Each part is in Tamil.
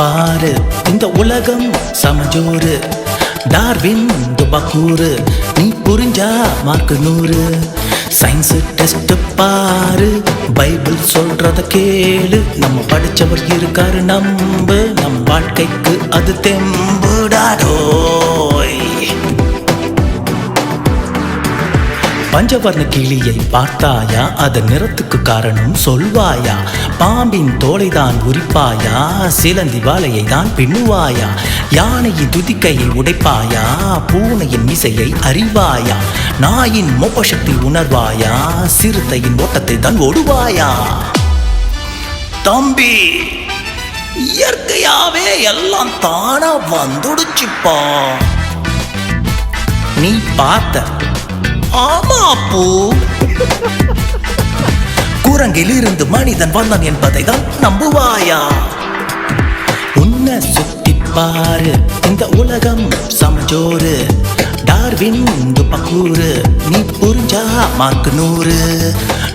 பாரு, இந்த உலகம் சமஜோறு. டார்வின் துபாக்கூறு, நீ புரிஞ்சா மார்க்கு 100. சயின்ஸ் டெஸ்ட் பாரு, பைபிள் சொல்றத கேளு. நம்ம படிச்சவர் இருக்காரு நம்பு, நம் வாழ்க்கைக்கு அது தெம்புடாடோய். பஞ்சவர்ண கிளியை பார்த்தாயா, அதன் நிறத்துக்கு காரணம் சொல்வாயா? பாம்பின் தோலைதான் உரிப்பாயா, சிலந்தி வாழையை தான் பின்னுவாயா? யானையின் துதிக்கையை உடைப்பாயா, பூனையின் மிசையை அறிவாயா? நாயின் மோப்பசக்தி உணர்வாயா, சிறுத்தையின் ஓட்டத்தை தான் ஓடுவாயா? தம்பி, இயற்கையாவே எல்லாம் தானா வந்துடுச்சுப்பா. நீ பார்த்த ஆமா அப்போ, குரங்கில் இருந்து மனிதன் வந்தான் என்பதை தான் நம்புவாயா? உன்னை சுத்தி பாரு, இந்த உலகம் சமஜோறு. டார்வின் துபாக்கூறு, நீ புரிஞ்சா மார்க்கு 100.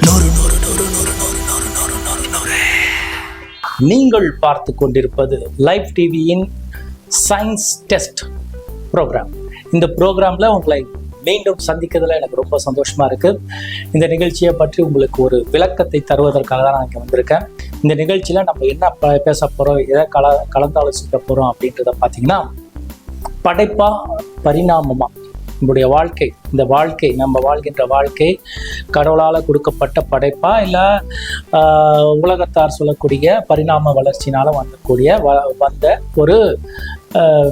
100 100 100 100 100 100. நீங்கள் பார்த்து கொண்டிருப்பது லைவ் டிவியின் சயின்ஸ் டெஸ்ட் ப்ரோக்ராம். இந்த ப்ரோக்ராமில் உங்களை மீண்டும் சந்திக்கிறதுல எனக்கு ரொம்ப சந்தோஷமா இருக்கு. இந்த நிகழ்ச்சியை பற்றி உங்களுக்கு ஒரு விளக்கத்தை தருவதற்காக தான் நான் இங்கே வந்திருக்கேன். இந்த நிகழ்ச்சியில நம்ம என்ன பேச போறோம், எதை கலந்தாலோசிக்க போறோம் அப்படின்றத பார்த்தீங்கன்னா, படைப்பா பரிணாமமா நம்முடைய வாழ்க்கை, இந்த வாழ்க்கை நம்ம வாழ்கின்ற வாழ்க்கை கடவுளால் கொடுக்கப்பட்ட படைப்பா, இல்லை உலகத்தார் சொல்லக்கூடிய பரிணாம வளர்ச்சினால வந்த ஒரு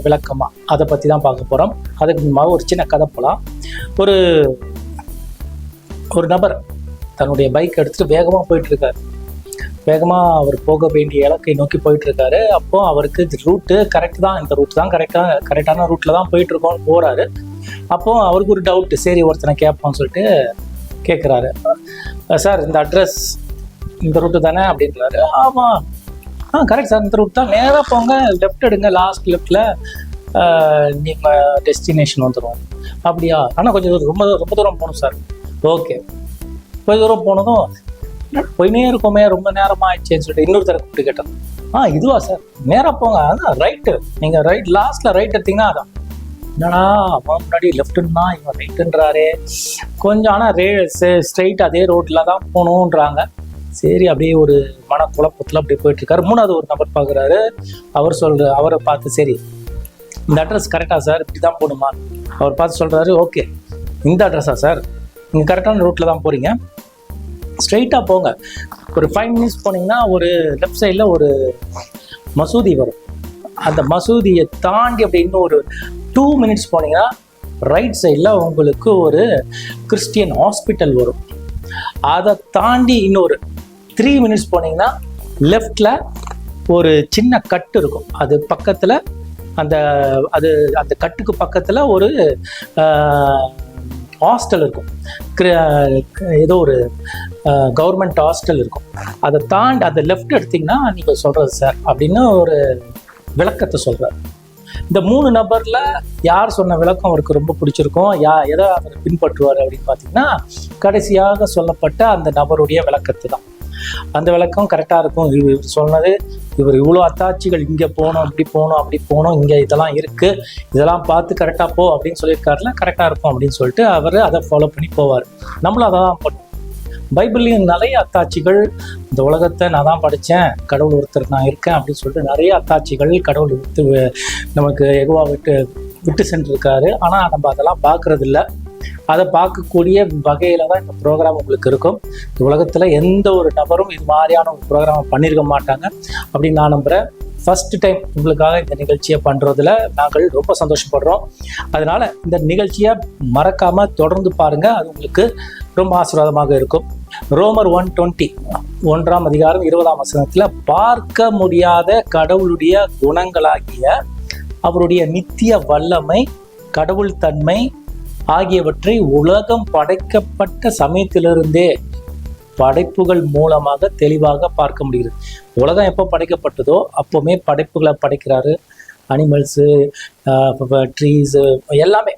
விளக்கமா, அதை பற்றி தான் பார்க்க போகிறோம். அதுக்கு முன்பாக ஒரு சின்ன கதை போகலாம். ஒரு நபர் தன்னுடைய பைக் எடுத்துகிட்டு வேகமாக போயிட்டுருக்காரு. வேகமாக அவர் போக வேண்டிய இலக்கை நோக்கி போயிட்டுருக்காரு. அப்போ அவருக்கு ரூட்டு கரெக்ட் தான், இந்த ரூட் தான் கரெக்டான ரூட்டில் தான் போயிட்டுருக்கோன்னு போகிறாரு. அப்போது அவருக்கு ஒரு டவுட்டு, சரி ஒருத்தனை கேட்போம்னு சொல்லிட்டு கேட்குறாரு. சார், இந்த அட்ரஸ் இந்த ரூட்டு தானே அப்படின்றாரு. ஆமாம், கரெக்ட் சார், இந்த ரூட் தான், நேராக போங்க, லெஃப்ட் எடுங்க, லாஸ்ட் லெஃப்டில் நீங்கள் டெஸ்டினேஷன் வந்துடும். அப்படியா? ஆனால் கொஞ்சம் ரொம்ப ரொம்ப தூரம் போகணும் சார். ஓகே, கொஞ்சம் தூரம் போனதும் போயினே இருக்கோமே, ரொம்ப நேரமாக ஆயிடுச்சேன்னு சொல்லிட்டு இன்னொருத்தரை கூப்பிட்டு கேட்டோம். இதுவா சார், நேராக போங்க, அதான் ரைட்டு, நீங்கள் ரைட் லாஸ்ட்டில் ரைட் எடுத்தீங்கன்னா அதான். என்னடா அவன் முன்னாடி லெஃப்ட்டுன்னா இவன் ரைட்டுன்றாரே, கொஞ்சம் ஆனால் ஸ்ட்ரைட் அதே ரோட்டில் தான் போகணுன்றாங்க. சரி, அப்படியே ஒரு மனக்குழப்பத்தில் அப்படியே போயிட்டுருக்காரு. 3வது ஒரு நபர் பார்க்குறாரு. அவரை பார்த்து, சரி இந்த அட்ரஸ் கரெக்டாக சார், இப்படி தான் போகணுமா? அவர் பார்த்து சொல்கிறாரு, ஓகே இந்த அட்ரஸா சார், நீங்கள் கரெக்டான ரூட்டில் தான் போகிறீங்க, ஸ்ட்ரைட்டாக போங்க, ஒரு 5 மினிட்ஸ் போனீங்கன்னா ஒரு லெஃப்ட் சைடில் ஒரு மசூதி வரும். அந்த மசூதியை தாண்டி அப்படி இன்னும் ஒரு 2 மினிட்ஸ் போனீங்கன்னா ரைட் சைடில் உங்களுக்கு ஒரு கிறிஸ்டியன் ஹாஸ்பிட்டல் வரும். அதை தாண்டி இன்னொரு 3 மினிட்ஸ் போனீங்கன்னா லெஃப்டில் ஒரு சின்ன கட்டு இருக்கும். அது பக்கத்தில் அந்த கட்டுக்கு பக்கத்தில் ஒரு ஹாஸ்டல் இருக்கும், ஏதோ ஒரு கவர்மெண்ட் ஹாஸ்டல் இருக்கும். அதை தாண்டி அதை லெஃப்ட் எடுத்திங்கன்னா நீங்கள் சொல்கிறது சார் அப்படின்னு ஒரு விளக்கத்தை சொல்கிறார். இந்த 3 நபரில் யார் சொன்ன விளக்கம் அவருக்கு ரொம்ப பிடிச்சிருக்கும், எதை அவர் பின்பற்றுவார் அப்படின்னு பார்த்தீங்கன்னா, கடைசியாக சொல்லப்பட்ட அந்த நபருடைய விளக்கத்தை தான். அந்த விளக்கம் கரெக்டாக இருக்கும். இவர் சொன்னது, இவர் இவ்வளோ அத்தாட்சிகள், இங்கே போகணும், அப்படி போகணும், அப்படி போகணும், இங்கே இதெல்லாம் இருக்குது, இதெல்லாம் பார்த்து கரெக்டாக போ அப்படின்னு சொல்லியிருக்காருல, கரெக்டாக இருக்கும் அப்படின்னு சொல்லிட்டு அவர் அதை ஃபாலோ பண்ணி போவார். நம்மளும் அதை தான் பண்ணுவோம். பைபிள்லையும் நிறைய அத்தாட்சிகள், இந்த உலகத்தை நான் தான் படித்தேன், கடவுள் ஒருத்தர் நான் இருக்கேன் அப்படின்னு சொல்லிட்டு நிறைய அத்தாட்சிகள் கடவுள் நமக்கு யெகோவா விட்டு சென்றிருக்காரு. ஆனால் நம்ம அதெல்லாம் பார்க்கறது இல்லை. அதை பார்க்கக்கூடிய வகையில் தான் இந்த ப்ரோக்ராம் உங்களுக்கு இருக்கும். இந்த உலகத்தில் எந்த ஒரு நபரும் இது மாதிரியான ஒரு ப்ரோக்ராம் பண்ணியிருக்க மாட்டாங்க அப்படின்னு நான் நம்புகிறேன். ஃபஸ்ட்டு டைம் உங்களுக்காக இந்த நிகழ்ச்சியை பண்ணுறதுல நாங்கள் ரொம்ப சந்தோஷப்படுறோம். அதனால் இந்த நிகழ்ச்சியை மறக்காமல் தொடர்ந்து பாருங்கள், அது உங்களுக்கு ரொம்ப ஆசீர்வாதமாக இருக்கும். ரோமர் 1:20 1ஆம் அதிகாரம் 20ஆம் வசனத்தில், பார்க்க முடியாத கடவுளுடைய குணங்களாகிய அவருடைய நித்திய வல்லமை, கடவுள் தன்மை ஆகியவற்றை உலகம் படைக்கப்பட்ட சமயத்திலிருந்தே படைப்புகள் மூலமாக தெளிவாக பார்க்க முடிகிறது. உலகம் எப்போ படைக்கப்பட்டதோ அப்போவுமே படைப்புகளை படைக்கிறாரு. அனிமல்ஸு, ட்ரீஸு, எல்லாமே,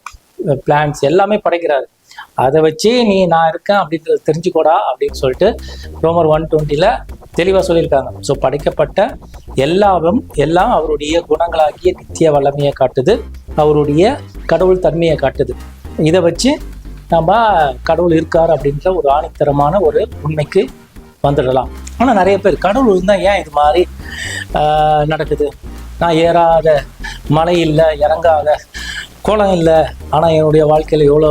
பிளான்ட்ஸ் எல்லாமே படைக்கிறாரு. அதை வச்சு நான் இருக்கேன் அப்படின்றது தெரிஞ்சுக்கோடா அப்படின்னு சொல்லிட்டு ரோமர் 1:20 தெளிவாக சொல்லியிருக்காங்க. ஸோ படைக்கப்பட்ட எல்லாம் அவருடைய குணங்களாகிய நித்திய வல்லமையை காட்டுது, அவருடைய கடவுள் தன்மையை காட்டுது. இதை வச்சு நம்ம கடவுள் இருக்கார் அப்படின்ற ஒரு ஆணித்தரமான ஒரு உண்மைக்கு வந்துடலாம். ஆனால் நிறைய பேர் கடவுள் இருந்தால் ஏன் இது மாதிரி நடக்குது, நான் ஏறாத மலை இல்லை, இறங்காத கோலம் இல்லை, ஆனால் என்னுடைய வாழ்க்கையில் எவ்வளோ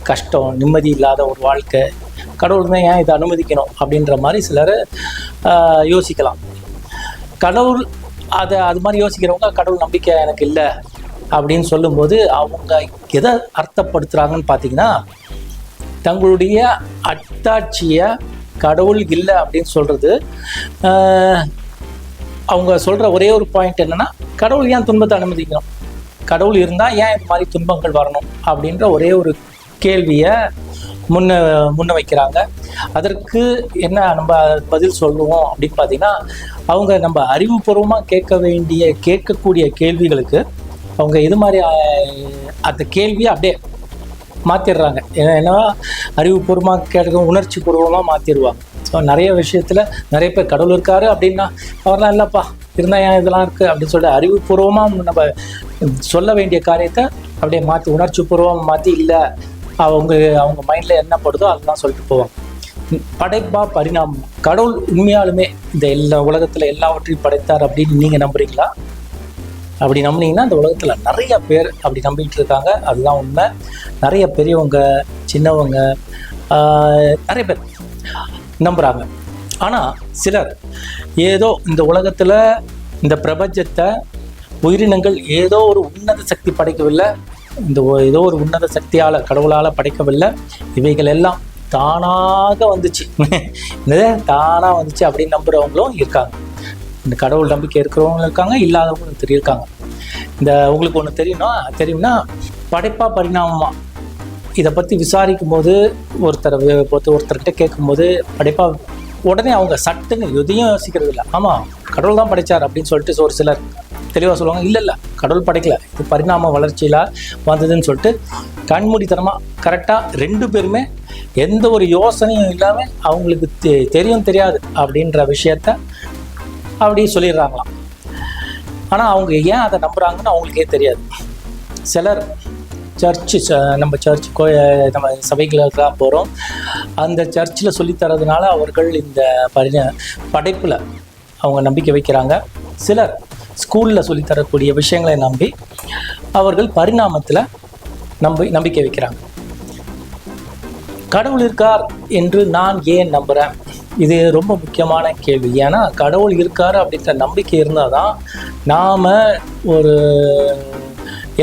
கஷ்டம், நிம்மதி இல்லாத ஒரு வாழ்க்கை, கடவுள் தான் ஏன் இதை அனுமதிக்கணும் அப்படின்ற மாதிரி சிலர் யோசிக்கலாம். கடவுள் அது மாதிரி யோசிக்கிறவங்க கடவுள் நம்பிக்கை எனக்கு இல்லை அப்படின்னு சொல்லும்போது அவங்க எதை அர்த்தப்படுத்துகிறாங்கன்னு பார்த்தீங்கன்னா, தங்களுடைய அத்தாட்சியை கடவுள் இல்லை அப்படின்னு சொல்கிறது. அவங்க சொல்கிற ஒரே ஒரு பாயிண்ட் என்னென்னா, கடவுள் ஏன் துன்பத்தை அனுமதிக்கணும், கடவுள் இருந்தால் ஏன் இது மாதிரி துன்பங்கள் வரணும் அப்படின்ற ஒரே ஒரு கேள்வியை முன்ன வைக்கிறாங்க. அதற்கு என்ன நம்ம பதில் சொல்லுவோம் அப்படின்னு பார்த்தீங்கன்னா, அவங்க நம்ம அறிவுபூர்வமாக கேட்கக்கூடிய கேள்விகளுக்கு அவங்க இது மாதிரி அந்த கேள்வியை அப்படியே மாற்றிடுறாங்க. ஏன்னா அறிவுபூர்வமாக கேட்க உணர்ச்சி பூர்வமாக மாற்றிடுவாங்க. ஸோ நிறைய விஷயத்தில் நிறைய பேர் கடவுள் இருக்காரு அப்படின்னா அவர்லாம் இல்லைப்பா இருந்தால் ஏன் இதெல்லாம் இருக்குது அப்படின்னு சொல்லிட்டு அறிவுபூர்வமாக நம்ம சொல்ல வேண்டிய காரியத்தை அப்படியே மாற்றி உணர்ச்சி பூர்வமாக மாற்றி இல்லை அவங்க மைண்டில் என்ன படுதோ அதெல்லாம் சொல்லிட்டு போவாங்க. படைப்பா பரிணாமம், கடவுள் உண்மையாலுமே இந்த எல்லா உலகத்தில் எல்லாவற்றையும் படைத்தார் அப்படின்னு நீங்கள் நம்புறீங்களா? அப்படி நம்பினீங்கன்னா இந்த உலகத்தில் நிறைய பேர் அப்படி நம்பிக்கிட்டு இருக்காங்க. அதுதான் உண்மை. நிறைய பெரியவங்க சின்னவங்க நிறைய பேர் நம்புகிறாங்க. ஆனால் சிலர் ஏதோ இந்த உலகத்தில் இந்த பிரபஞ்சத்தை உயிரினங்கள் ஏதோ ஒரு உன்னத சக்தி படைக்கவில்லை, ஏதோ ஒரு உன்னத சக்தியால் கடவுளால் படைக்கவில்லை, இவைகள் எல்லாம் தானாக வந்துச்சு தானாக வந்துச்சு அப்படின்னு நம்புகிறவங்களும் இருக்காங்க. இந்த கடவுள் நம்பிக்கை இருக்கிறவங்களும் இருக்காங்க, இல்லாதவங்களும் இருக்காங்க. உங்களுக்கு ஒன்று தெரியும்னா படைப்பா பரிணாமமா இதை பற்றி விசாரிக்கும் போது ஒருத்தர்கிட்ட கேட்கும்போது படைப்பா உடனே அவங்க சட்டுன்னு எதையும் யோசிக்கிறது இல்லை, ஆமாம் கடவுள் தான் படைச்சார் அப்படின்னு சொல்லிட்டு ஒரு சிலர் தெளிவாக சொல்லுவாங்க. இல்லை கடவுள் படைக்கல, இது பரிணாம வளர்ச்சியில் வந்ததுன்னு சொல்லிட்டு கண்மூடித்தனமாக கரெக்டாக ரெண்டு பேருமே எந்த ஒரு யோசனையும் இல்லாமல் அவங்களுக்கு தெரியாது அப்படின்ற விஷயத்த அப்படி சொல்லிடுறாங்களாம். ஆனால் அவங்க ஏன் அதை நம்புகிறாங்கன்னு அவங்களுக்கே தெரியாது. சிலர் நம்ம சபைகளுக்கு தான் போகிறோம், அந்த சர்ச்சில் சொல்லித்தரதுனால அவர்கள் இந்த படைப்பில் அவங்க நம்பிக்கை வைக்கிறாங்க. சிலர் ஸ்கூலில் சொல்லித்தரக்கூடிய விஷயங்களை நம்பி அவர்கள் பரிணாமத்தில் நம்பிக்கை வைக்கிறாங்க. கடவுள் இருக்கார் என்று நான் ஏன் நம்புகிறேன்? இது ரொம்ப முக்கியமான கேள்வி. ஏன்னா கடவுள் இருக்கார் அப்படின்ற நம்பிக்கை இருந்தால் தான் நாம்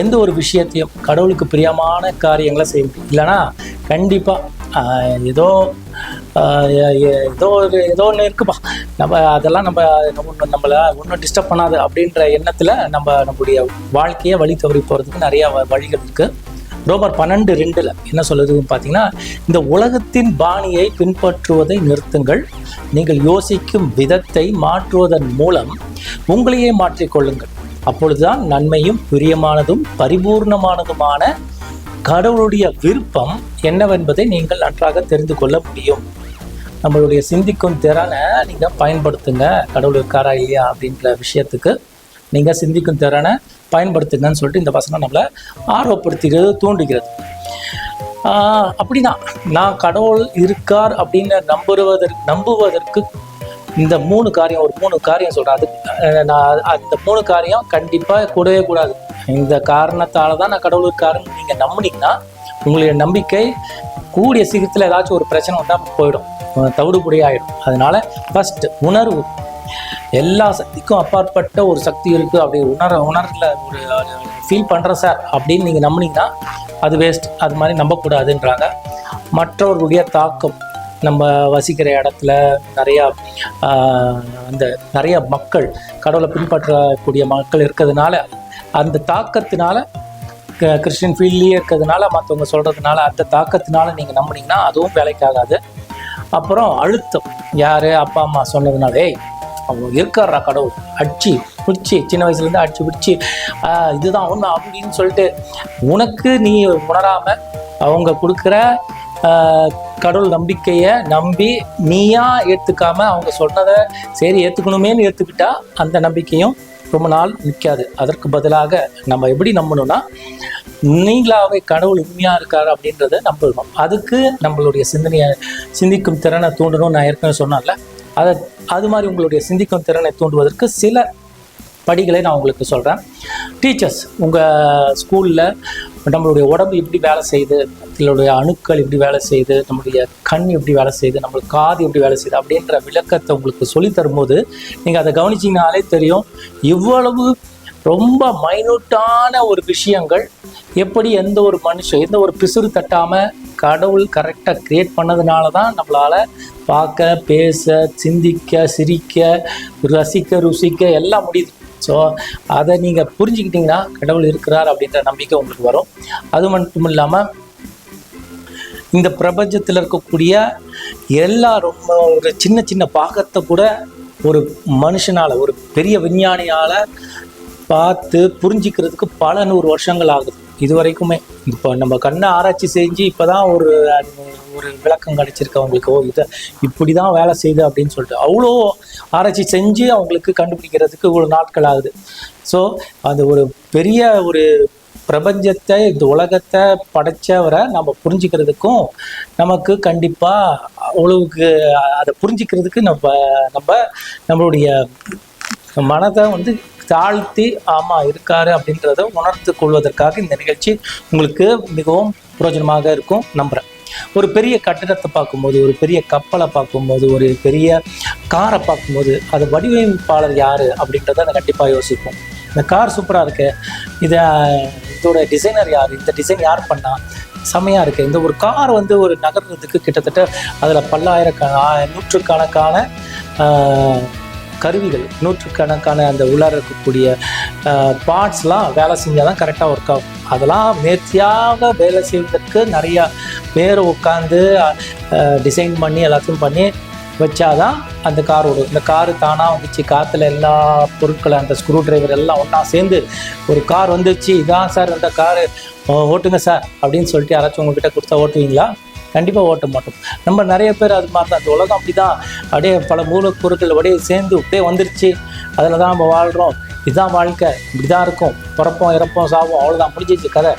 எந்த ஒரு விஷயத்தையும் கடவுளுக்கு பிரியமான காரியங்களை செய்ய முடியும். இல்லைனா கண்டிப்பாக ஏதோ ஒன்று இருக்குப்பா, அதெல்லாம் நம்மளை ஒன்றும் டிஸ்டர்ப் பண்ணாது அப்படின்ற எண்ணத்தில் நம்மளுடைய வாழ்க்கையை வழி தவறி போகிறதுக்கு நிறையா வழிகள் இருக்குது. ரோமர் 12:2 என்ன சொல்லுதுன்னு பார்த்தீங்கன்னா, இந்த உலகத்தின் பாணியை பின்பற்றுவதை நிறுத்துங்கள், நீங்கள் யோசிக்கும் விதத்தை மாற்றுவதன் மூலம் உங்களையே மாற்றிக்கொள்ளுங்கள், அப்பொழுதுதான் நன்மையும் பிரியமானதும் பரிபூர்ணமானதுமான கடவுளுடைய விருப்பம் என்னவென்பதை நீங்கள் நன்றாக தெரிந்து கொள்ள முடியும். நம்மளுடைய சிந்திக்கும் திறனை நீங்கள் பயன்படுத்துங்க. கடவுள் இருக்காரா இல்லையா அப்படின்ற விஷயத்துக்கு நீங்கள் சிந்திக்கும் திறனை பயன்படுத்துங்கன்னு சொல்லிட்டு இந்த வசனம் நம்மளை ஆர்வப்படுத்துகிறது, தூண்டுகிறது. அப்படின்னா நான் கடவுள் இருக்கார் அப்படின்னு நம்புவதற்கு இந்த மூணு காரியம் சொல்கிறேன். நான் அந்த 3 காரியம் கண்டிப்பாக கூடவே கூடாது. இந்த காரணத்தால் தான் நான் கடவுள் இருக்காருன்னு நீங்கள் நம்பினீங்கன்னா உங்களுடைய நம்பிக்கை கூடிய சீக்கிரத்தில் ஏதாச்சும் ஒரு பிரச்சனை வந்தால் போயிடும், தவிடுபொடி ஆகிடும். அதனால ஃபஸ்ட்டு உணர்வு, எல்லா சக்திக்கும் அப்பாற்பட்ட ஒரு சக்தி இருக்குது அப்படி உணர்வில் ஒரு ஃபீல் பண்ணுறேன் சார் அப்படின்னு நீங்கள் நம்பினீங்கன்னா அது வேஸ்ட். அது மாதிரி நம்பக்கூடாதுன்றாங்க. மற்றவர்களுடைய தாக்கம், நம்ம வசிக்கிற இடத்துல நிறைய மக்கள் கடவுளை பின்பற்றக்கூடிய மக்கள் இருக்கிறதுனால அந்த தாக்கத்தினால கிறிஸ்டின் ஃபீல்ட்லேயே இருக்கிறதுனால மற்றவங்க சொல்கிறதுனால அந்த தாக்கத்தினால நீங்கள் நம்பினீங்கன்னா அதுவும் வேலைக்காகாது. அப்புறம் அழுத்தம், யார் அப்பா அம்மா சொன்னதுனால அவங்க இருக்காரா கடவுள் அடிச்சு பிடிச்சி சின்ன வயசுலேருந்து அடிச்சு பிடிச்சி இதுதான் உண்மை அப்படின்னு சொல்லிட்டு உனக்கு நீ உணராமல் அவங்க கொடுக்குற கடவுள் நம்பிக்கையை நம்பி நீயா ஏற்றுக்காம அவங்க சொன்னதை சரி ஏற்றுக்கணுமேன்னு ஏற்றுக்கிட்டா அந்த நம்பிக்கையும் ரொம்ப நாள் நிற்காது. அதற்கு பதிலாக நம்ம எப்படி நம்பணும்னா, நீங்களாவே கடவுள் உண்மையாக இருக்காரு அப்படின்றத நம்பணும். அதுக்கு நம்மளுடைய சிந்திக்கும் திறனை தூண்டணும்னு நான் ஏற்கனவே சொன்னேன்ல, அது மாதிரி உங்களுடைய சிந்திக்கும் திறனை தூண்டுவதற்கு சில படிகளை நான் உங்களுக்கு சொல்கிறேன். டீச்சர்ஸ், உங்கள் ஸ்கூலில் நம்மளுடைய உடம்பு எப்படி வேலை செய்யுது, நம்மளுடைய அணுக்கள் எப்படி வேலை செய்யுது, நம்மளுடைய கண் எப்படி வேலை செய்யுது, நம்மளுக்கு காது எப்படி வேலை செய்யுது அப்படின்ற விளக்கத்தை உங்களுக்கு சொல்லி தரும்போது நீங்கள் அதை கவனிச்சிங்கனாலே தெரியும் இவ்வளவு ரொம்ப மைனூட்டான ஒரு விஷயங்கள் எப்படி எந்த ஒரு மனுஷன் எந்த ஒரு பிசுறு தட்டாமல் கடவுள் கரெக்டாக க்ரியேட் பண்ணதுனால தான் நம்மளால் பார்க்க, பேச, சிந்திக்க, சிரிக்க, ரசிக்க, ருசிக்க எல்லாம் முடியுது. ஸோ அதை நீங்கள் புரிஞ்சுக்கிட்டிங்கன்னா கடவுள் இருக்கிறார் அப்படின்ற நம்பிக்கை உங்களுக்கு வரும். அது மட்டும் இல்லாமல் இந்த பிரபஞ்சத்தில் இருக்கக்கூடிய எல்லா ரொம்ப ஒரு சின்ன சின்ன பாகத்தை கூட ஒரு மனுஷனால், ஒரு பெரிய விஞ்ஞானியால் பார்த்து புரிஞ்சிக்கிறதுக்கு பல 100 வருஷங்கள் ஆகுது. இது வரைக்குமே இப்போ நம்ம கண்ணை ஆராய்ச்சி செஞ்சு இப்போ தான் ஒரு விளக்கம் கிடைச்சிருக்கு அவங்களுக்கு. இதை இப்படி தான் வேலை செய்யுது அப்படின்னு சொல்லிட்டு அவ்வளோ ஆராய்ச்சி செஞ்சு அவங்களுக்கு கண்டுபிடிக்கிறதுக்கு இவ்வளோ நாட்கள் ஆகுது. ஸோ அது ஒரு பெரிய ஒரு பிரபஞ்சத்தை, இந்த உலகத்தை படைச்சவரை நம்ம புரிஞ்சுக்கிறதுக்கும் நமக்கு கண்டிப்பாக அவ்வளவுக்கு அதை புரிஞ்சுக்கிறதுக்கு நம்மளுடைய மனதை தாழ்த்தி ஆமாம் இருக்காரு அப்படின்றத உணர்ந்து கொள்வதற்காக இந்த நிகழ்ச்சி உங்களுக்கு மிகவும் பிரயோஜனமாக இருக்கும் நம்புகிறேன். ஒரு பெரிய கட்டிடத்தை பார்க்கும்போது, ஒரு பெரிய கப்பலை பார்க்கும்போது, ஒரு பெரிய காரை பார்க்கும்போது அது வடிவமைப்பாளர் யார் அப்படின்றத அதை கண்டிப்பாக யோசிப்போம். இந்த கார் சூப்பராக இருக்கு, இதோட டிசைனர் யார், இந்த டிசைன் யார் பண்ணா, செம்மையாக இருக்குது. இந்த ஒரு கார் ஒரு நகர்றதுக்கு கிட்டத்தட்ட அதில் நூற்றுக்கணக்கான கருவிகள், நூற்றுக்கணக்கான அந்த உள்ளார இருக்கக்கூடிய பார்ட்ஸ்லாம் வேலை செஞ்சால் தான் கரெக்டாக ஒர்க் ஆகும். அதெல்லாம் நேர்த்தியாக வேலை செய்வதற்கு நிறையா பேர் உட்காந்து டிசைன் பண்ணி எல்லாத்தையும் பண்ணி வச்சாதான் அந்த கார் ஓடும். இந்த காரு தானாக வந்துச்சு, காற்றுல எல்லா பொருட்களும் அந்த ஸ்க்ரூ டிரைவர் எல்லாம் ஒன்றா சேர்ந்து ஒரு கார் வந்துச்சு, இதான் சார் இந்த காரு ஓட்டுங்க சார் அப்படின்னு சொல்லிட்டு யாராச்சும் உங்ககிட்ட கொடுத்தா ஓட்டுவீங்களா? கண்டிப்பாக ஓட்ட மாட்டோம். நம்ம நிறைய பேர் அது மாதிரி தான். அந்த உலகம் அப்படி தான், அப்படியே பல மூலப்பொருட்கள் அப்படியே சேர்ந்து அப்படியே வந்துருச்சு, அதில் தான் நம்ம வாழ்கிறோம், இதுதான் வாழ்க்கை, இப்படி தான் இருக்கும், பிறப்போம் இறப்போம் சாவோம், அவ்வளோதான் முடிஞ்சிச்சு கதை,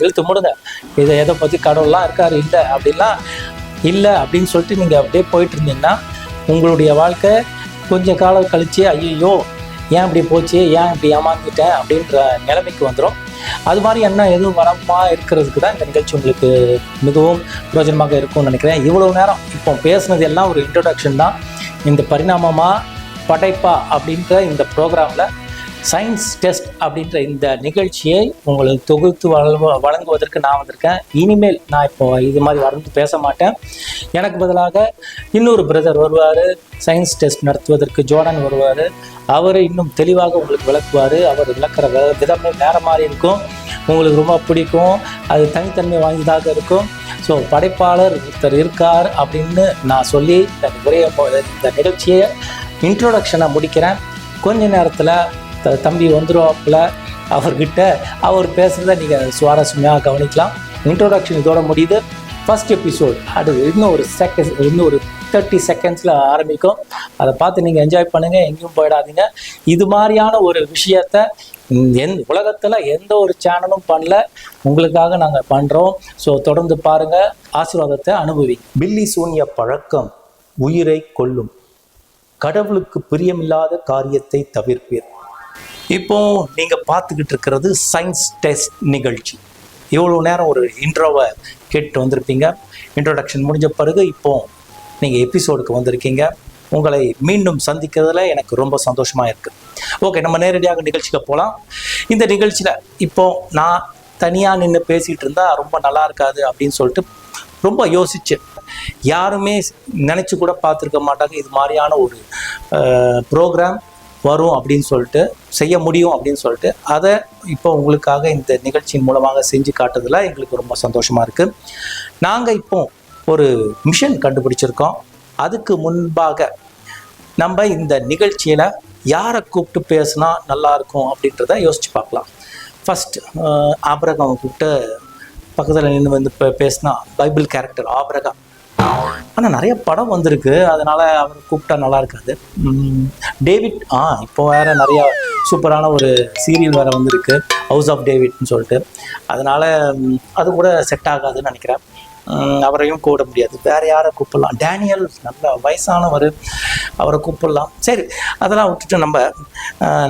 இழுத்து முடுங்க, இதை எதை பற்றி கடவுள்லாம் இருக்கார் இல்லை அப்படின்லாம் இல்லை அப்படின்னு சொல்லிட்டு நீங்கள் அப்படியே போயிட்டு இருந்தீங்கன்னா உங்களுடைய வாழ்க்கை கொஞ்சம் காலம் கழித்து ஐயோ ஏன் இப்படி போச்சு, ஏன் இப்படி ஏமாந்துட்டேன் அப்படின்ற நிலைமைக்கு வந்துடும். அது மாதிரி என்ன எதுவும் வராமல் இருக்கிறதுக்கு தான் இந்த நிகழ்ச்சி உங்களுக்கு மிகவும் பிரயோஜனமாக இருக்கும்னு நினைக்கிறேன். இவ்வளோ நேரம் இப்போ பேசுனது எல்லாம் ஒரு இன்ட்ரோடக்ஷன் தான். இந்த பரிணாமமா படைப்பா அப்படின்ற இந்த ப்ரோக்ராமில் சயின்ஸ் டெஸ்ட் அப்படின்ற இந்த நிகழ்ச்சியை உங்களுக்கு தொகுத்து வழங்குவதற்கு நான் வந்திருக்கேன். இனிமேல் நான் இப்போ இது மாதிரி வளர்ந்து பேச மாட்டேன். எனக்கு பதிலாக இன்னொரு பிரதர் வருவார், சயின்ஸ் டெஸ்ட் நடத்துவதற்கு ஜோர்டன் வருவார். அவர் இன்னும் தெளிவாக உங்களுக்கு விளக்குவார். அவர் விளக்குற விதமே வேறு மாதிரி இருக்கும், உங்களுக்கு ரொம்ப பிடிக்கும், அது தனித்தன்மை வாய்ந்ததாக இருக்கும். ஸோ படைப்பாளர் ஒருத்தர் இருக்கார் அப்படின்னு நான் சொல்லி இந்த நிகழ்ச்சியை இன்ட்ரோடக்ஷனை முடிக்கிறேன். கொஞ்ச நேரத்தில் தம்பி வந்துருவாப்புல, அவர்கிட்ட அவர் பேசுகிறத நீங்கள் சுவாரஸ்யமாக கவனிக்கலாம். இன்ட்ரோடக்ஷன் இதோட முடியுது. ஃபர்ஸ்ட் எபிசோட் அது இன்னும் ஒரு 30 செகண்ட்ஸில் ஆரம்பிக்கும். அதை பார்த்து நீங்கள் என்ஜாய் பண்ணுங்கள், எங்கேயும் போயிடாதீங்க. இது மாதிரியான ஒரு விஷயத்த உலகத்தில் எந்த ஒரு சேனலும் பண்ணல, உங்களுக்காக நாங்கள் பண்ணுறோம். ஸோ தொடர்ந்து பாருங்கள், ஆசீர்வாதத்தை அனுபவி. பில்லி சூன்ய பழக்கம் உயிரை கொல்லும், கடவுளுக்கு பிரியமில்லாத காரியத்தை தவிர்ப்பீர். இப்போ நீங்கள் பார்த்துக்கிட்டு இருக்கிறது சயின்ஸ் டெஸ்ட் நிகழ்ச்சி. இவ்வளோ நேரம் ஒரு இன்ட்ரோவை கேட்டு வந்திருப்பீங்க. இன்ட்ரோடக்ஷன் முடிஞ்ச பிறகு இப்போ நீங்கள் எபிசோடுக்கு வந்திருக்கீங்க. உங்களை மீண்டும் சந்திக்கிறதுல எனக்கு ரொம்ப சந்தோஷமாக இருக்குது. ஓகே, நம்ம நேரடியாக நிகழ்ச்சிக்கு போகலாம். இந்த நிகழ்ச்சியில் இப்போ நான் தனியாக நின்று பேசிகிட்டு இருந்தால் ரொம்ப நல்லா இருக்காது அப்படின்னு சொல்லிட்டு ரொம்ப யோசிச்சு, யாருமே நினச்சி கூட பார்த்துருக்க மாட்டாங்க இது மாதிரியான ஒரு ப்ரோக்ராம் வரும் அப்படின்னு சொல்லிட்டு, செய்ய முடியும் அப்படின்னு சொல்லிட்டு, அதை இப்போ உங்களுக்காக இந்த நிகழ்ச்சியின் மூலமாக செஞ்சு காட்டுறதுல எங்களுக்கு ரொம்ப சந்தோஷமாக இருக்குது. நாங்கள் இப்போ ஒரு மிஷன் கண்டுபிடிச்சிருக்கோம். அதுக்கு முன்பாக நம்ம இந்த நிகழ்ச்சியில் யாரை கூப்பிட்டு பேசினா நல்லாயிருக்கும் அப்படின்றத யோசித்து பார்க்கலாம். ஃபஸ்ட் ஆபிரகாமை கூப்பிட்டு பக்கத்தில் நின்று வந்து பேசினா பைபிள் கேரக்டர் ஆபிரகாம். ஆனால் நிறைய படம் வந்திருக்கு, அதனால அவர் கூப்பிட்டா நல்லா இருக்காது. டேவிட், இப்போ வேற நிறைய சூப்பரான ஒரு சீரியல் வேற வந்திருக்கு, ஹவுஸ் ஆஃப் டேவிட்னு சொல்லிட்டு. அதனால அது கூட செட் ஆகாதுன்னு நினைக்கிறேன். அவரையும் கூட முடியாது. வேற யாரை கூப்பிடலாம்? டேனியல், நல்ல வயசானவர், அவரை கூப்பிடலாம். சரி, அதெல்லாம் விட்டுட்டு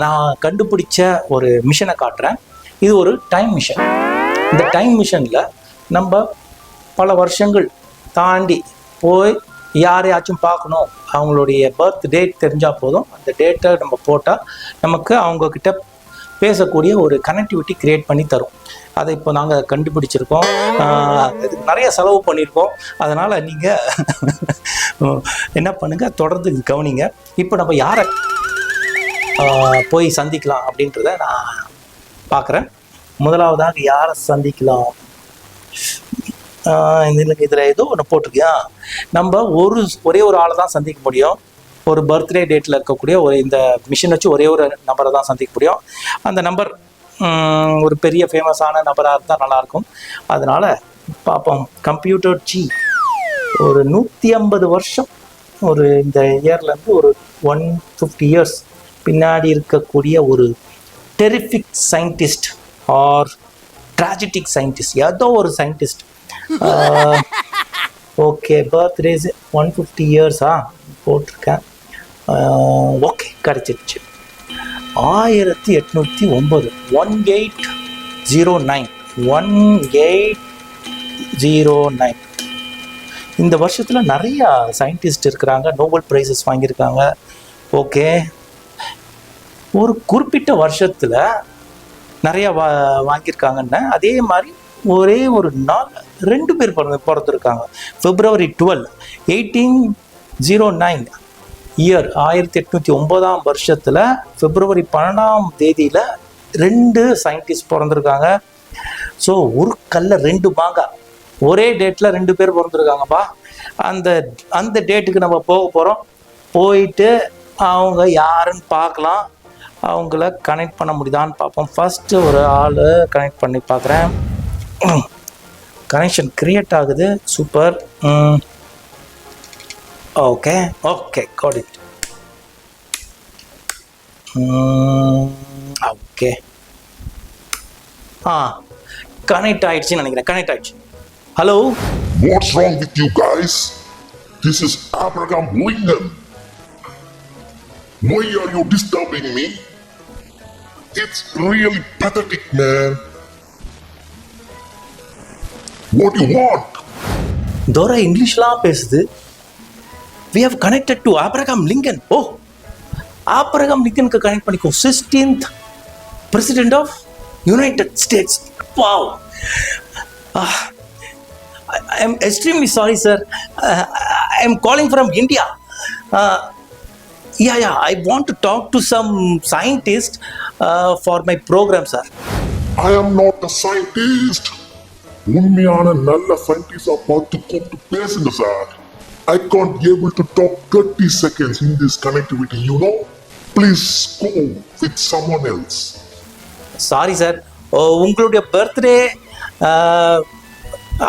நான் கண்டுபிடிச்ச ஒரு மிஷனை காட்டுறேன். இது ஒரு டைம் மிஷன். இந்த டைம் மிஷனில் நம்ம பல வருஷங்கள் தாண்டி போய் யாரையாச்சும் பார்க்கணும், அவங்களுடைய பர்த் டேட் தெரிஞ்சால் போதும். அந்த டேட்டை நம்ம போட்டால் நமக்கு அவங்கக்கிட்ட பேசக்கூடிய ஒரு கனெக்டிவிட்டி க்ரியேட் பண்ணி தரும். அதை இப்போ நாங்கள் கண்டுபிடிச்சிருக்கோம். இதுக்கு நிறைய செலவு பண்ணியிருக்கோம். அதனால் நீங்கள் என்ன பண்ணுங்கள், தொடர்ந்து கவனிங்க. இப்போ நம்ம யாரை போய் சந்திக்கலாம் அப்படின்றத நான் பார்க்குறேன். முதலாவதாக யாரை சந்திக்கலாம்? இதில் ஏதோ ஒன்று போட்டிருக்கியா, நம்ம ஒரே ஒரு ஆளை தான் சந்திக்க முடியும். ஒரு பர்த்டே டேட்டில் இருக்கக்கூடிய இந்த மிஷின் வச்சு ஒரே ஒரு நம்பரை தான் சந்திக்க முடியும். அந்த நம்பர் ஒரு பெரிய ஃபேமஸான நபராக இருந்தால் நல்லாயிருக்கும். அதனால் பார்ப்போம். கம்ப்யூட்டர் ஜி ஒரு 150 வருஷம், ஒரு இந்த இயர்லேருந்து ஒரு 150 இயர்ஸ் பின்னாடி இருக்கக்கூடிய ஒரு terrific scientist or tragic scientist, ஏதோ ஒரு சயின்டிஸ்ட். ஓகே, பர்த்டேஸ் 150 இயர்ஸா போட்டிருக்கேன். ஓகே, கிடச்சிருச்சு. 1809 1809 இந்த வருஷத்தில் நிறையா சயின்டிஸ்ட் இருக்கிறாங்க, நோபல் ப்ரைஸஸ் வாங்கியிருக்காங்க. ஓகே, ஒரு குறிப்பிட்ட வருஷத்தில் நிறையா வாங்கியிருக்காங்கன்னு. அதே மாதிரி ஒரே ஒரு நாள் 2 பேர் பிறந்திருக்காங்க. February 12, 1809 இயர், 1809 வருஷத்தில் February 12 2 சயின்டிஸ்ட் பிறந்திருக்காங்க. ஸோ ஒரு கல்ல 2 மாங்காய், ஒரே டேட்டில் 2 பேர் பிறந்திருக்காங்கப்பா. அந்த டேட்டுக்கு நம்ம போக போகிறோம். போயிட்டு அவங்க யாருன்னு பார்க்கலாம், அவங்கள கனெக்ட் பண்ண முடியுதான்னு பார்ப்போம். ஃபஸ்ட்டு ஒரு ஆள் கனெக்ட் பண்ணி பார்க்குறேன். கனெக்ஷன் கிரியேட் ஆகுது. Super. Okay got it. Okay, connect ஆயிடுச்சுன்னு நினைக்கிறேன். கனெக்ட் ஆயிடுச்சு. Hello, What's wrong with you guys? This is Abraham Lincoln. Why are you disturbing me? It's really pathetic, man. What do you want? Dora இங்கிலீஷ்லாம் பேசுது. We have connected to Abraham Lincoln. Abraham Lincoln-க்கு கனெக்ட் பண்ணிக்கோ. 16th President of United States. Wow. I am extremely sorry, sir. I am calling from India. Yeah, I want to talk to some scientist for my program, sir. I am not a scientist. உண்மையான நல்ல சயின்டிஸ்டா பார்த்து கூப்பிட்டு பேசுங்க sir. I can't be able to talk 30 seconds in this connectivity, you know. Please go with someone else. Sorry sir, உங்களுடைய பர்த்டே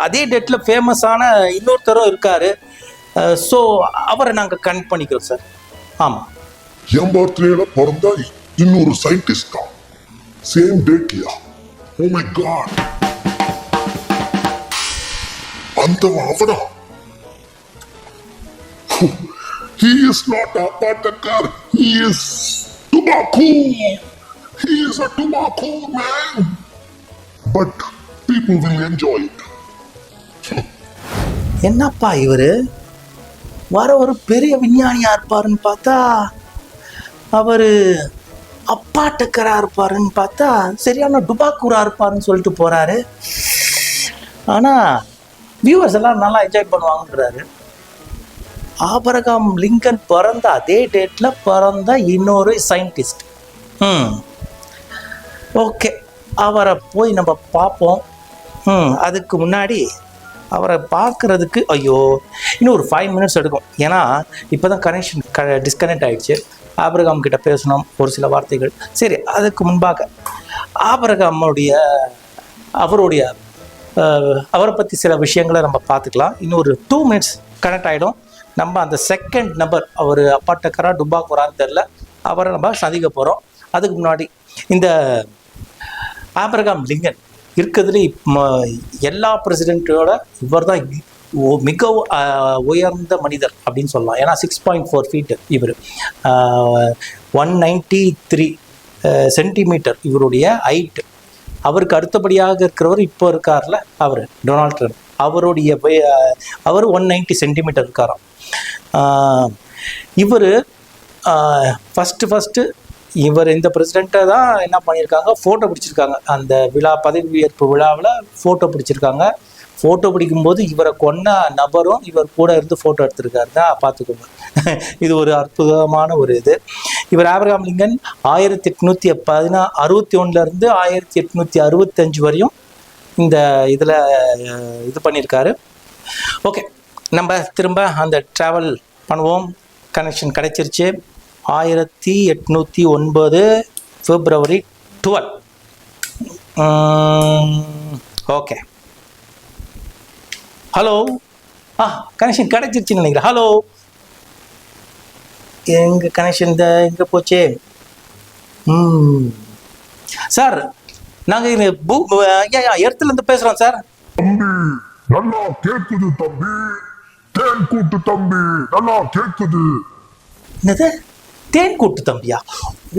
அதே டேட்டில் ஃபேமஸான இன்னொருத்தரும் இருக்கார். ஸோ அவரை நாங்கள் கனெக்ட் பண்ணிக்கிறோம் சார். ஆமாம், என் பர்த்டேல பிறந்தா இன்னொரு சயின்டிஸ்ட் தான், சேம் டேட்லியா? ஓ மை காட், அந்தவன் அவனா? He is not a Patakar, he is tobacco. He is a tobacco man. But people will enjoy it. என்னப்பா இவர் ஒரு பெரிய விஞ்ஞானியாக இருப்பாருன்னு பார்த்தா அவர் அப்பாட்டக்கராக இருப்பாருன்னு பார்த்தா சரியான டுபாக்கூராக இருப்பாருன்னு சொல்லிட்டு போகிறாரு. ஆனால் வியூவர்ஸ் எல்லாம் நல்லா என்ஜாய் பண்ணுவாங்கன்றாரு. ஆபிரகாம் லிங்கன் பிறந்த அதே டேட்டில் பிறந்த இன்னொரு சயின்டிஸ்ட். ஓகே, அவரை போய் நம்ம பார்ப்போம். அதுக்கு முன்னாடி அவரை பார்க்குறதுக்கு இன்னும் ஒரு 5 மினிட்ஸ் எடுக்கும். ஏன்னா இப்போ தான் கனெக்ஷன் டிஸ்கனெக்ட் ஆகிடுச்சு. ஆபிரகாம் கிட்ட பேசணும் ஒரு சில வார்த்தைகள். சரி, அதுக்கு முன்பாக அவருடைய அவரை பற்றி சில விஷயங்களை நம்ம பார்த்துக்கலாம். இன்னும் ஒரு 2 minutes கனெக்ட் ஆகிடும். நம்ம அந்த செகண்ட் நம்பர் அவர் அப்பாட்டக்கரா டுபாக்குறான்னு தெரில, அவரை நம்ம சந்திக்க போகிறோம். அதுக்கு முன்னாடி இந்த ஆபிரகாம் லிங்கன் இருக்கிறதுல எல்லா பிரசிடென்ட்டோட இவர் தான் மிக உயர்ந்த மனிதர் அப்படின்னு சொல்லலாம். ஏன்னா 6.4 feet இவர், 193 சென்டிமீட்டர் இவருடைய ஹைட்டு. அவருக்கு அடுத்தபடியாக இருக்கிறவர் இப்போ இருக்கார்ல அவர் டொனால்ட் ட்ரம்ப், அவர் 190 சென்டிமீட்டர் இருக்காராம். இவர் ஃபஸ்ட்டு இவர் இந்த பிரசிடெண்ட்டை தான் என்ன பண்ணியிருக்காங்க, ஃபோட்டோ பிடிச்சிருக்காங்க. அந்த பதவியேற்பு விழாவில் ஃபோட்டோ பிடிச்சிருக்காங்க. ஃபோட்டோ பிடிக்கும்போது இவரை கொன்ன நபரும் இவர் கூட இருந்து ஃபோட்டோ எடுத்திருக்காரு தான், பார்த்துக்கோங்க. இது ஒரு அற்புதமான ஒரு இது. இவர் ஆபிரகாம் லிங்கன் 1861 1865 வரையும் இந்த இதில் இது பண்ணியிருக்காரு. ஓகே, நம்ம திரும்ப அந்த ட்ராவல் பண்ணுவோம். கனெக்ஷன் கிடைச்சிருச்சு. 1809 February 12. Okay, hello. கனெக்ஷன் கிடைச்சிருச்சுன்னு நினைக்கிறேன். ஹலோ, எங்கள் கனெக்ஷன் எங்கே போச்சே? சார், நாங்கள் எர்த்துலேருந்து பேசுகிறோம் சார். தம்பி நல்லா கேக்குது தம்பி, தேன் கூட்டு தம்பி நல்லா கேக்குது. என்னது தேன் கூட்டு தம்பியா?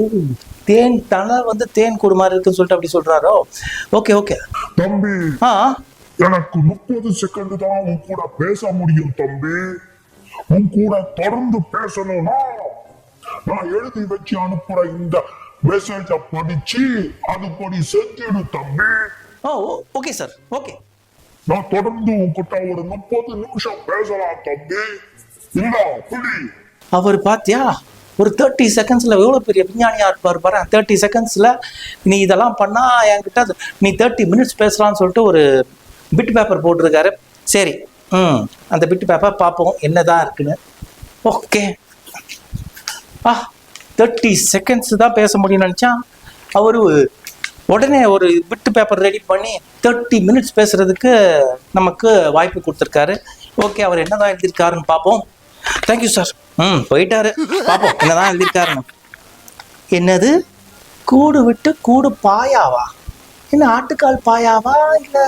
ஓ, தேன் தலை தேன் கூடு மாதிரி இருக்குன்னு சொல்லிட்டு அப்படி சொல்றாரோ? ஓகே ஓகே தம்பி, எனக்கு 30 செகண்ட் தான் உன் கூட பேச முடியும் தம்பி. உன் கூட தொடர்ந்து பேசணும்னா நான் எழுதி வச்சு அனுப்புற இந்த மெசேஜ படிச்சு அதுபடி செஞ்சிடு தம்பி. Okay sir, okay. நான் தொடர்ந்து உன்கிட்ட ஒரு 30 நிமிஷம் பேசலாம் தம்பி. இல்ல புடி. அவர் பாத்தியா, ஒரு 30 செகண்ட்ஸ்ல எவ்வளவு பெரிய விஞ்ஞானியா இருப்பாரு பாரு. 30 செகண்ட்ஸ்ல நீ இதெல்லாம் பண்ணா என்கிட்ட நீ 30 மினிட்ஸ் பேசலாம்னு சொல்லிட்டு ஒரு பிட் பேப்பர் போட்டிருக்காரு. சரி, அந்த பிட் பேப்பர் பார்ப்போம் என்னதான் இருக்குன்னு. ஓகே, 30 செகண்ட்ஸ் தான் பேச முடியும்னு நினச்சா அவரு உடனே ஒரு பிட் பேப்பர் ரெடி பண்ணி 30 மினிட்ஸ் பேசுறதுக்கு நமக்கு வாய்ப்பு கொடுத்துருக்காரு. ஓகே, அவர் என்னதான் எழுதியிருக்காருன்னு பார்ப்போம். Thank you sir. போயிட்டாரு, பார்ப்போம் என்னதான் எழுதியிருக்காருன்னு. என்னது கூடு விட்டு கூடு பாயாவா? என்ன ஆட்டுக்கால் பாயாவா? இல்ல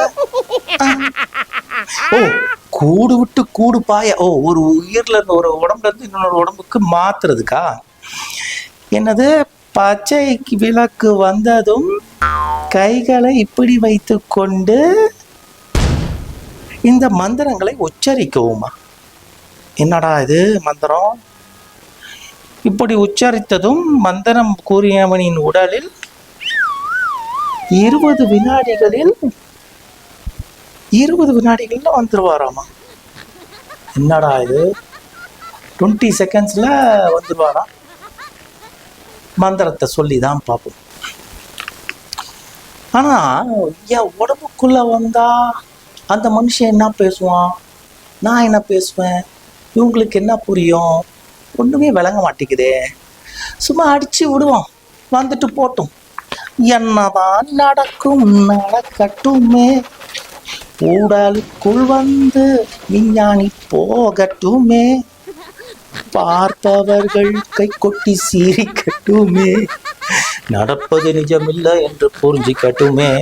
கூடு விட்டு கூடு பாயா? ஒரு உயிர்ல இருந்து ஒரு உடம்புல இருந்து இன்னொரு உடம்புக்கு மாத்துறதுக்கா? என்னது பச்சைக்கு விளக்கு வந்ததும் கைகளை இப்படி வைத்து கொண்டு இந்த மந்திரங்களை உச்சரிக்கவுமா? என்னடா இது மந்திரம்? இப்படி உச்சரித்ததும் மந்திரம் கூறியவனின் உடலில் 20 வினாடிகள்ல வந்துருவாராமா. என்னடா இது, 20 செகண்ட்ஸ்ல வந்துருவாராம். மந்திரத்தை சொல்லி தான் பார்ப்போம். ஆனா என் உடம்புக்குள்ள வந்தா அந்த மனுஷன் என்ன பேசுவான், நான் என்ன பேசுவேன், இவங்களுக்கு என்ன புரியும்? ஒண்ணுமே விளங்க மாட்டேங்குதே. சும்மா அடிச்சு விடுவோம், வந்துட்டு போட்டும். என்னதான் நடக்கும் நடக்கட்டுமே, உடலுக்குள் வந்து விஞ்ஞானி போகட்டுமே, பார்ப்பவர்கள் கை கொட்டி சிரிக்கட்டுமே, நடப்பது நிஜமில்லை என்று புரிஞ்சிக்கட்டுமே.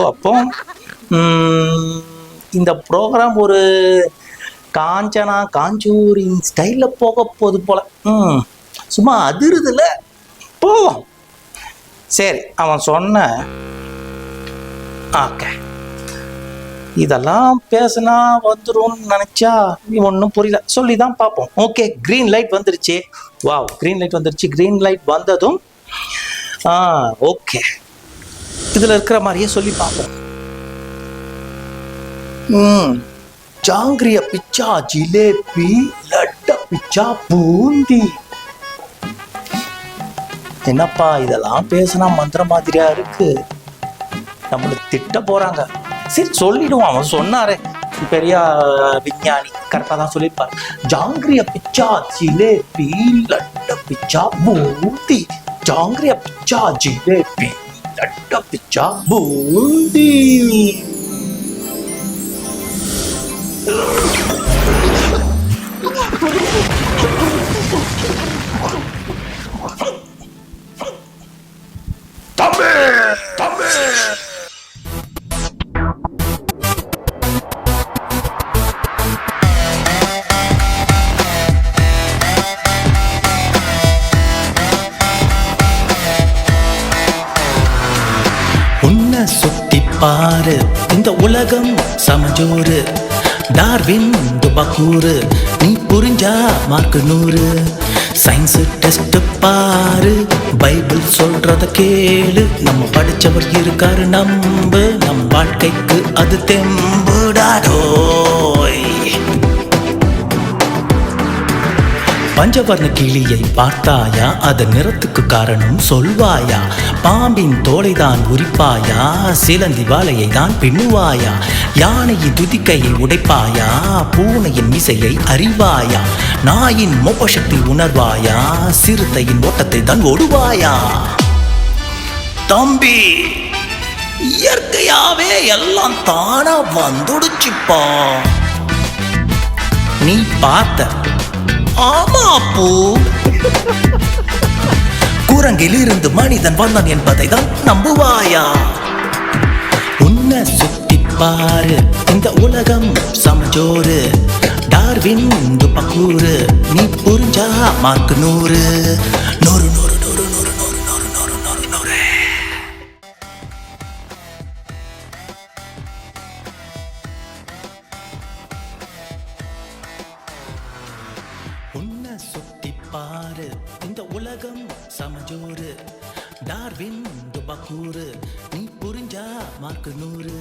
அப்போ இந்த ப்ரோக்ராம் ஒரு காஞ்சனா காஞ்சூரின் ஸ்டைல்ல போக போகுது போல. சும்மா அதிருதுல போவோம். சரி, அவன் சொன்ன இதெல்லாம் பேசினா வந்துரும்னு நினைச்சா ஒன்றும் புரியல. சொல்லி தான் பார்ப்போம். ஓகே, கிரீன் லைட் வந்துருச்சு. வாவ், கிரீன் லைட் வந்துருச்சு. கிரீன் லைட் வந்ததும் ஓகே, இதுல இருக்கிற மாதிரியே சொல்லி பார்ப்போம். ஜாங்கிரிய பிச்சா ஜிலேபி, லட்ட பிச்சா பூந்தி. என்னப்பா இதெல்லாம் பேசினா மந்திர மாதிரியா இருக்கு, நம்மள திட்ட போறாங்க. சரி சொல்லிடுவோம், அவன் சொன்னாரே பெரிய விஞ்ஞானி, கரெக்டா தான் சொல்லியிருப்பார். ஜாங்கிரிய பிச்சா ஜிலேபி, லட்ட பிச்சா பூந்தி. ஜாங்கிரிய பிச்சா ஜிலேபி, லட்ட பிச்சா பூந்தி. தம்பி தம்பி உன்னை சுத்தி பாரு, இந்த உலகம் சமஜோறு. டார்வின் துபாக்கூறு, நீ புரிஞ்சா மார்க்கு 100. சயின்ஸ் டெஸ்ட் பாரு, பைபிள் சொல்றத கேளு. நம்ம படிச்சவர் இருக்காரு நம்பு, நம் வாழ்க்கைக்கு அது தெம்புடாடோய். பஞ்சவர்ண கிளியை பார்த்தாயா, அதன் நிறத்துக்கு காரணம் சொல்வாயா? பாம்பின் தோலைதான் உரிப்பாயா, சிலந்தி வாலையை தான் பின்னுவாயா? யானையின் துதிக்கையை உடைப்பாயா, பூனையின் இசையை அறிவாயா? நாயின் மோப்பசக்தி உணர்வாயா, சிறுத்தையின் ஓட்டத்தை தான் ஓடுவாயா? தம்பி, இயற்கையாவே எல்லாம் தானா வந்துடுச்சுப்பா. நீ பார்த்த ஆமா அப்போ, குரங்கிலிருந்து மனிதன் வந்தான் என்பதை தான் நம்புவாயா? உன்னை சுத்தி பாரு, இந்த உலகம் சமஜோறு. டார்வின் துபாக்கூறு, நீ புரிஞ்சா மார்க்கு 100. 100 100 100 100 100 100 100 100. உன்னை சுத்தி பாரு, இந்த உலகம் சமஜோறு. டார்வின் துபாக்கூறு, நீ புரிஞ்சா மார்க்கு 100.